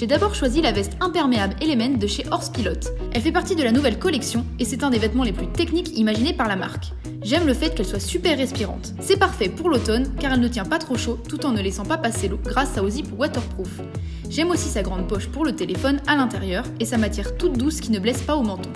J'ai d'abord choisi la veste imperméable Element de chez Horse Pilot. Elle fait partie de la nouvelle collection et c'est un des vêtements les plus techniques imaginés par la marque. J'aime le fait qu'elle soit super respirante. C'est parfait pour l'automne car elle ne tient pas trop chaud tout en ne laissant pas passer l'eau grâce à au zip waterproof. J'aime aussi sa grande poche pour le téléphone à l'intérieur et sa matière toute douce qui ne blesse pas au menton.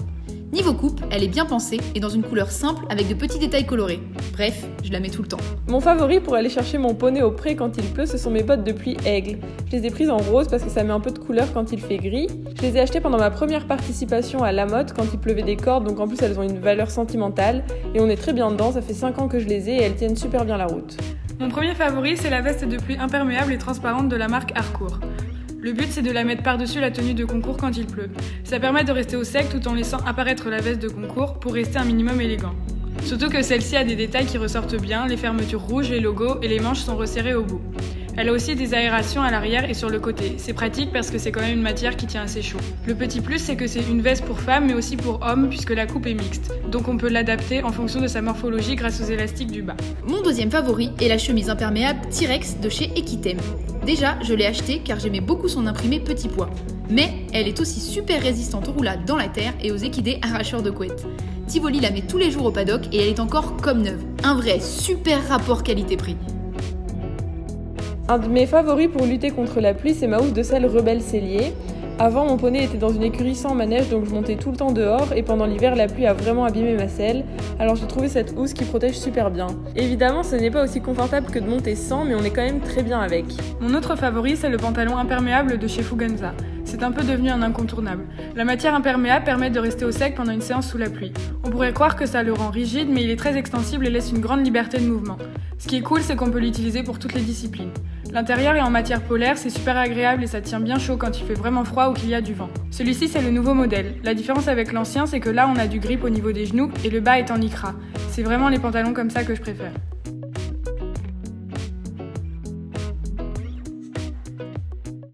Niveau coupe, elle est bien pensée et dans une couleur simple avec de petits détails colorés. Bref, je la mets tout le temps. Mon favori pour aller chercher mon poney au pré quand il pleut, ce sont mes bottes de pluie Aigle. Je les ai prises en rose parce que ça met un peu de couleur quand il fait gris. Je les ai achetées pendant ma première participation à La Motte quand il pleuvait des cordes, donc en plus elles ont une valeur sentimentale. Et on est très bien dedans, ça fait 5 ans que je les ai et elles tiennent super bien la route. Mon premier favori, c'est la veste de pluie imperméable et transparente de la marque Harcourt. Le but, c'est de la mettre par-dessus la tenue de concours quand il pleut. Ça permet de rester au sec tout en laissant apparaître la veste de concours pour rester un minimum élégant. Surtout que celle-ci a des détails qui ressortent bien, les fermetures rouges, les logos et les manches sont resserrées au bout. Elle a aussi des aérations à l'arrière et sur le côté. C'est pratique parce que c'est quand même une matière qui tient assez chaud. Le petit plus, c'est que c'est une veste pour femmes mais aussi pour hommes puisque la coupe est mixte. Donc on peut l'adapter en fonction de sa morphologie grâce aux élastiques du bas. Mon deuxième favori est la chemise imperméable T-Rex de chez Equitem. Déjà, je l'ai achetée car j'aimais beaucoup son imprimé petit pois. Mais elle est aussi super résistante aux roulades dans la terre et aux équidés arracheurs de couettes. Tivoli la met tous les jours au paddock et elle est encore comme neuve. Un vrai super rapport qualité-prix. Un de mes favoris pour lutter contre la pluie, c'est ma housse de selle Rebelle Cellier. Avant, mon poney était dans une écurie sans manège, donc je montais tout le temps dehors, et pendant l'hiver, la pluie a vraiment abîmé ma selle, alors j'ai trouvé cette housse qui protège super bien. Évidemment, ce n'est pas aussi confortable que de monter sans, mais on est quand même très bien avec. Mon autre favori, c'est le pantalon imperméable de chez Fuganza. C'est un peu devenu un incontournable. La matière imperméable permet de rester au sec pendant une séance sous la pluie. On pourrait croire que ça le rend rigide, mais il est très extensible et laisse une grande liberté de mouvement. Ce qui est cool, c'est qu'on peut l'utiliser pour toutes les disciplines. L'intérieur est en matière polaire, c'est super agréable et ça tient bien chaud quand il fait vraiment froid ou qu'il y a du vent. Celui-ci, c'est le nouveau modèle. La différence avec l'ancien, c'est que là, on a du grip au niveau des genoux et le bas est en lycra. C'est vraiment les pantalons comme ça que je préfère.